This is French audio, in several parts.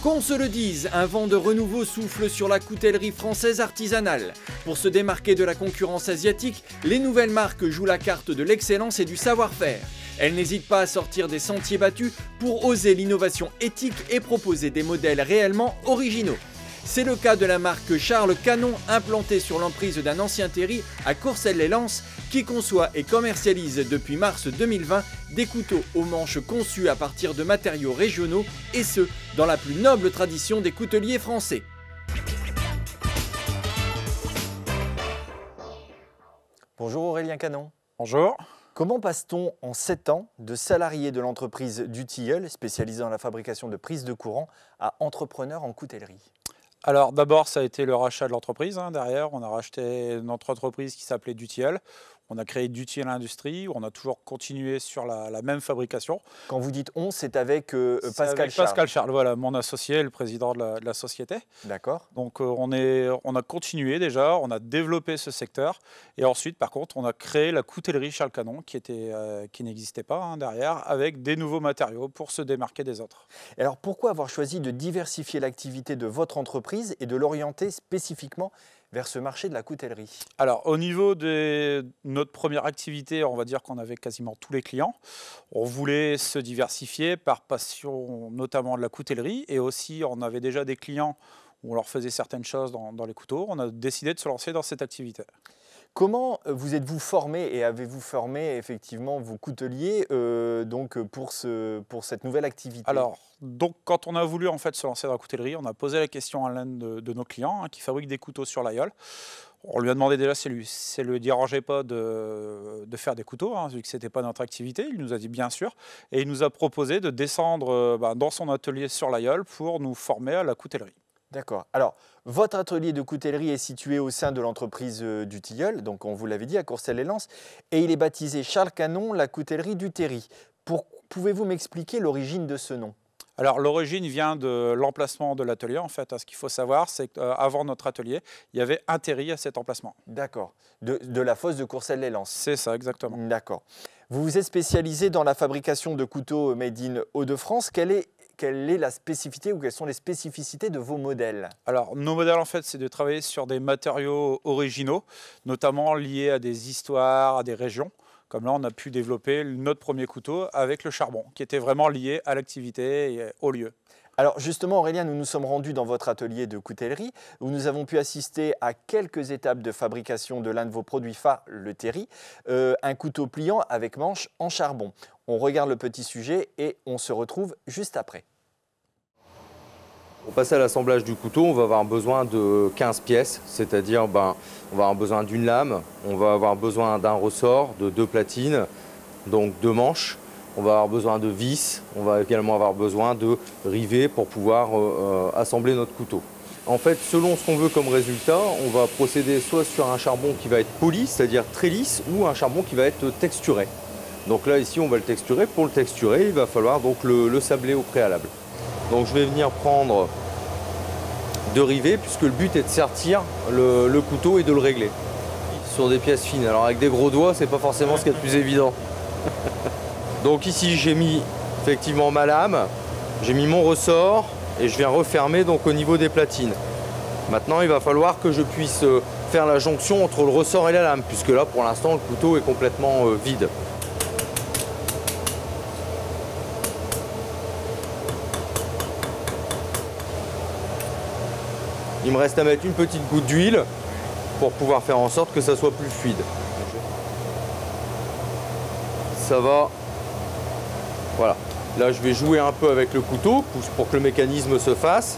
Qu'on se le dise, un vent de renouveau souffle sur la coutellerie française artisanale. Pour se démarquer de la concurrence asiatique, les nouvelles marques jouent la carte de l'excellence et du savoir-faire. Elles n'hésitent pas à sortir des sentiers battus pour oser l'innovation éthique et proposer des modèles réellement originaux. C'est le cas de la marque Charles Canon, implantée sur l'emprise d'un ancien terri à Courcelles-lès-Lens, qui conçoit et commercialise depuis mars 2020 des couteaux aux manches conçus à partir de matériaux régionaux, et ce, dans la plus noble tradition des couteliers français. Bonjour Aurélien Canon. Bonjour. Comment passe-t-on en 7 ans de salarié de l'entreprise du Tilleul, spécialisée dans la fabrication de prises de courant, à entrepreneur en coutellerie? Alors d'abord, ça a été le rachat de l'entreprise. Derrière, on a racheté notre entreprise qui s'appelait du Tilleul. On a créé du Tilleul Industrie, on a toujours continué sur la même fabrication. Quand vous dites on, c'est avec Pascal Charles. Pascal Charles, voilà, mon associé, le président de la société. D'accord. Donc on a continué déjà, on a développé ce secteur. Et ensuite, par contre, on a créé la coutellerie Charles Canon qui n'existait pas derrière, avec des nouveaux matériaux pour se démarquer des autres. Et alors pourquoi avoir choisi de diversifier l'activité de votre entreprise et de l'orienter spécifiquement vers ce marché de la coutellerie? Alors, au niveau de notre première activité, on va dire qu'on avait quasiment tous les clients. On voulait se diversifier par passion, notamment de la coutellerie. Et aussi, on avait déjà des clients où on leur faisait certaines choses dans les couteaux. On a décidé de se lancer dans cette activité. Comment vous êtes-vous formé et avez-vous formé effectivement vos couteliers pour cette nouvelle activité? Alors, quand on a voulu en fait se lancer dans la coutellerie, on a posé la question à l'un de nos clients qui fabrique des couteaux sur l'aïeul. On lui a demandé déjà si ça ne lui dérangeait pas de faire des couteaux, vu que ce n'était pas notre activité. Il nous a dit bien sûr. Et il nous a proposé de descendre dans son atelier sur l'aïeul pour nous former à la coutellerie. D'accord. Alors, votre atelier de coutellerie est situé au sein de l'entreprise du Tilleul, donc on vous l'avait dit, à Courcelles-lès-Lens, et il est baptisé Charles Canon, la coutellerie du Terri. Pouvez-vous m'expliquer l'origine de ce nom? Alors l'origine vient de l'emplacement de l'atelier en fait. Ce qu'il faut savoir, c'est qu'avant notre atelier, il y avait un terri à cet emplacement. D'accord. De la fosse de Courcelles-lès-Lens. C'est ça, exactement. D'accord. Vous vous êtes spécialisé dans la fabrication de couteaux made in Hauts-de-France. Quelle est la spécificité ou quelles sont les spécificités de vos modèles? Alors, nos modèles, en fait, c'est de travailler sur des matériaux originaux, notamment liés à des histoires, à des régions. Comme là, on a pu développer notre premier couteau avec le charbon, qui était vraiment lié à l'activité et au lieu. Alors justement, Aurélien, nous nous sommes rendus dans votre atelier de coutellerie où nous avons pu assister à quelques étapes de fabrication de l'un de vos produits phares, le terri, un couteau pliant avec manche en charbon. On regarde le petit sujet et on se retrouve juste après. Pour passer à l'assemblage du couteau, on va avoir besoin de 15 pièces, c'est-à-dire on va avoir besoin d'une lame, on va avoir besoin d'un ressort, de 2 platines, donc 2 manches. On va avoir besoin de vis, on va également avoir besoin de rivets pour pouvoir assembler notre couteau. En fait, selon ce qu'on veut comme résultat, on va procéder soit sur un charbon qui va être poli, c'est-à-dire très lisse, ou un charbon qui va être texturé. Donc là, ici, on va le texturer. Pour le texturer, il va falloir donc le sabler au préalable. Donc je vais venir prendre 2 rivets, puisque le but est de sertir le couteau et de le régler. Sur des pièces fines, alors avec des gros doigts, c'est pas forcément ce qui est le plus évident. Donc ici j'ai mis effectivement ma lame, j'ai mis mon ressort et je viens refermer donc au niveau des platines. Maintenant il va falloir que je puisse faire la jonction entre le ressort et la lame, puisque là pour l'instant le couteau est complètement vide. Il me reste à mettre une petite goutte d'huile pour pouvoir faire en sorte que ça soit plus fluide. Ça va. Voilà, là je vais jouer un peu avec le couteau pour que le mécanisme se fasse.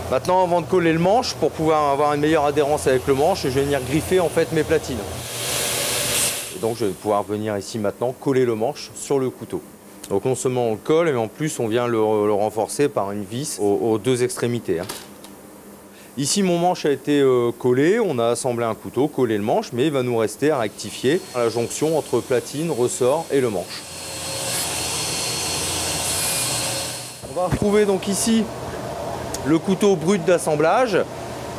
Maintenant, avant de coller le manche, pour pouvoir avoir une meilleure adhérence avec le manche, je vais venir griffer en fait mes platines. Et donc je vais pouvoir venir ici maintenant coller le manche sur le couteau. Donc non seulement on le colle, mais en plus on vient le renforcer par une vis aux 2 extrémités. Ici mon manche a été collé, on a assemblé un couteau, collé le manche, mais il va nous rester à rectifier la jonction entre platine, ressort et le manche. On va retrouver donc ici le couteau brut d'assemblage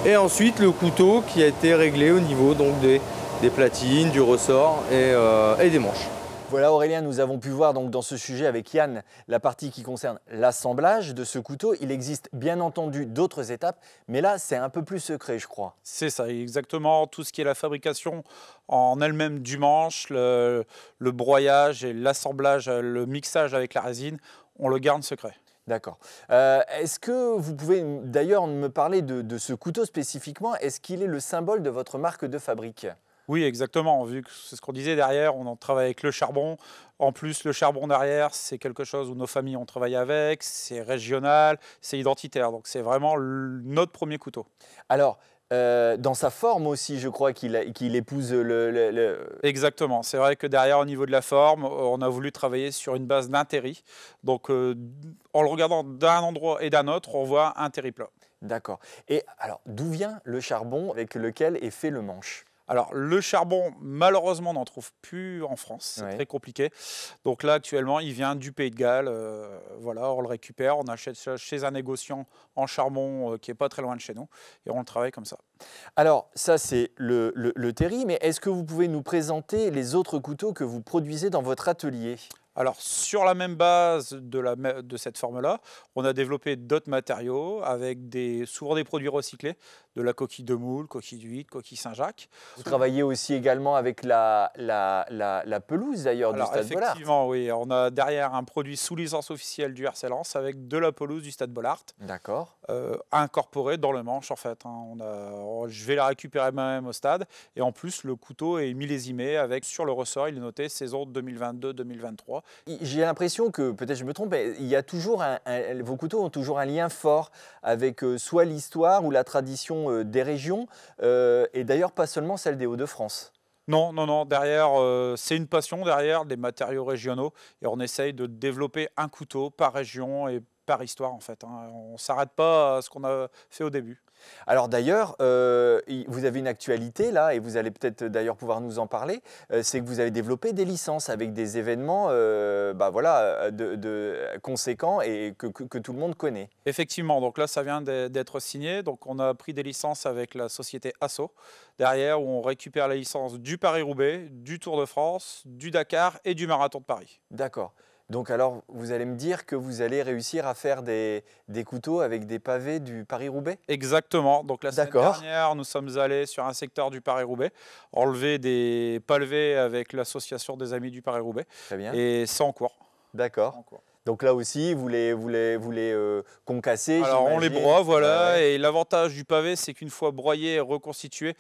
et ensuite le couteau qui a été réglé au niveau donc des platines, du ressort et des manches. Voilà Aurélien, nous avons pu voir donc dans ce sujet avec Yann la partie qui concerne l'assemblage de ce couteau. Il existe bien entendu d'autres étapes, mais là c'est un peu plus secret je crois. C'est ça, exactement. Tout ce qui est la fabrication en elle-même du manche, le broyage et l'assemblage, le mixage avec la résine, on le garde secret. D'accord. Est-ce que vous pouvez d'ailleurs me parler de ce couteau spécifiquement? Est-ce qu'il est le symbole de votre marque de fabrique? Oui, exactement. Vu que c'est ce qu'on disait derrière, on en travaille avec le charbon. En plus, le charbon derrière, c'est quelque chose où nos familles ont travaillé avec, c'est régional, c'est identitaire. Donc c'est vraiment notre premier couteau. Alors, dans sa forme aussi, je crois qu'il épouse Exactement. C'est vrai que derrière, au niveau de la forme, on a voulu travailler sur une base d'un terri. Donc en le regardant d'un endroit et d'un autre, on voit un terri plat. D'accord. Et alors, d'où vient le charbon avec lequel est fait le manche? Alors, le charbon, malheureusement, on n'en trouve plus en France. C'est très compliqué. Donc là, actuellement, il vient du Pays de Galles. Voilà, on le récupère. On achète ça chez un négociant en charbon qui n'est pas très loin de chez nous. Et on le travaille comme ça. Alors, ça, c'est le terri. Mais est-ce que vous pouvez nous présenter les autres couteaux que vous produisez dans votre atelier? Alors, sur la même base de cette forme-là, on a développé d'autres matériaux avec souvent des produits recyclés, de la coquille de moule, coquille d'huître, coquille Saint-Jacques. Vous travaillez aussi également avec la pelouse d'ailleurs du Stade Bollaert. Effectivement, oui. On a derrière un produit sous licence officielle du RC Lens avec de la pelouse du Stade Bollaert. D'accord. Incorporée dans le manche en fait. Je vais la récupérer moi-même au stade. Et en plus, le couteau est millésimé avec sur le ressort, il est noté saison 2022-2023. J'ai l'impression que, peut-être je me trompe, mais il y a toujours vos couteaux ont toujours un lien fort avec soit l'histoire ou la tradition des régions, et d'ailleurs pas seulement celle des Hauts-de-France. Non, non, non. Derrière, c'est une passion derrière des matériaux régionaux et on essaye de développer un couteau par région et par histoire en fait. On ne s'arrête pas à ce qu'on a fait au début. Alors d'ailleurs, vous avez une actualité là, et vous allez peut-être d'ailleurs pouvoir nous en parler, c'est que vous avez développé des licences avec des événements voilà, conséquents et que tout le monde connaît. Effectivement, donc là ça vient d'être signé, donc on a pris des licences avec la société Asso, derrière où on récupère la licence du Paris-Roubaix, du Tour de France, du Dakar et du Marathon de Paris. D'accord. Donc alors, vous allez me dire que vous allez réussir à faire des couteaux avec des pavés du Paris-Roubaix? Exactement. Donc la semaine dernière, nous sommes allés sur un secteur du Paris-Roubaix, enlever des pavés avec l'association des amis du Paris-Roubaix. Très bien. Et c'est en cours. D'accord. Donc là aussi, vous les concassez? Alors on les broie, voilà. Et l'avantage du pavé, c'est qu'une fois broyé et reconstitué,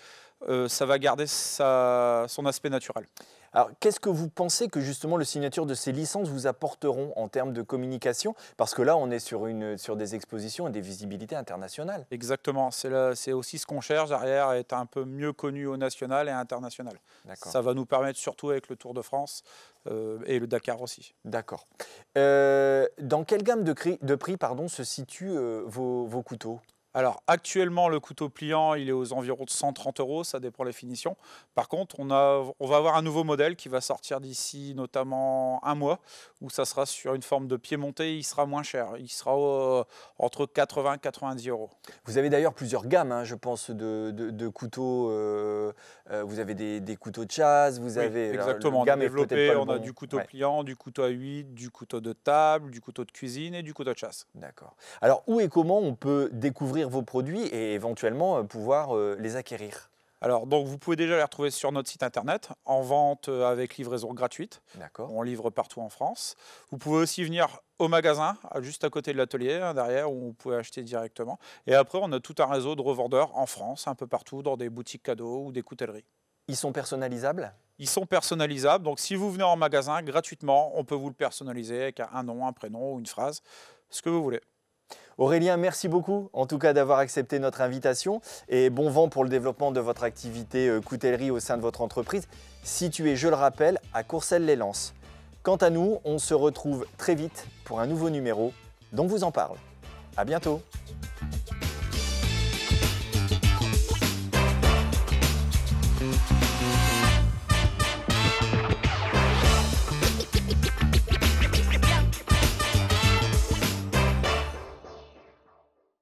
ça va garder son aspect naturel. Alors, qu'est-ce que vous pensez que justement le signature de ces licences vous apporteront en termes de communication? Parce que là, on est sur des expositions et des visibilités internationales. Exactement. C'est aussi ce qu'on cherche derrière, être un peu mieux connu au national et international. Ça va nous permettre, surtout avec le Tour de France et le Dakar aussi. D'accord. Dans quelle gamme de prix se situent vos couteaux? Alors actuellement, le couteau pliant, il est aux environs de 130 €, ça dépend des finitions. Par contre, on va avoir un nouveau modèle qui va sortir d'ici notamment un mois, où ça sera sur une forme de pied monté, il sera moins cher. Il sera entre 80 et 90 €. Vous avez d'ailleurs plusieurs gammes, hein, je pense, de couteaux. Vous avez des couteaux de chasse, vous avez... Exactement, on a développé, on a du couteau pliant, du couteau à huile, du couteau de table, du couteau de cuisine et du couteau de chasse. D'accord. Alors, où et comment on peut découvrir vos produits et éventuellement pouvoir les acquérir? Alors, donc, vous pouvez déjà les retrouver sur notre site internet, en vente avec livraison gratuite. D'accord. On livre partout en France. Vous pouvez aussi venir au magasin, juste à côté de l'atelier, derrière, où vous pouvez acheter directement. Et après, on a tout un réseau de revendeurs en France, un peu partout, dans des boutiques cadeaux ou des coutelleries. Ils sont personnalisables? Ils sont personnalisables. Donc, si vous venez en magasin, gratuitement, on peut vous le personnaliser avec un nom, un prénom ou une phrase, ce que vous voulez. Aurélien, merci beaucoup en tout cas d'avoir accepté notre invitation et bon vent pour le développement de votre activité coutellerie au sein de votre entreprise, située, je le rappelle, à Courcelles-lès-Lens. Quant à nous, on se retrouve très vite pour un nouveau numéro dont vous en parle. À bientôt.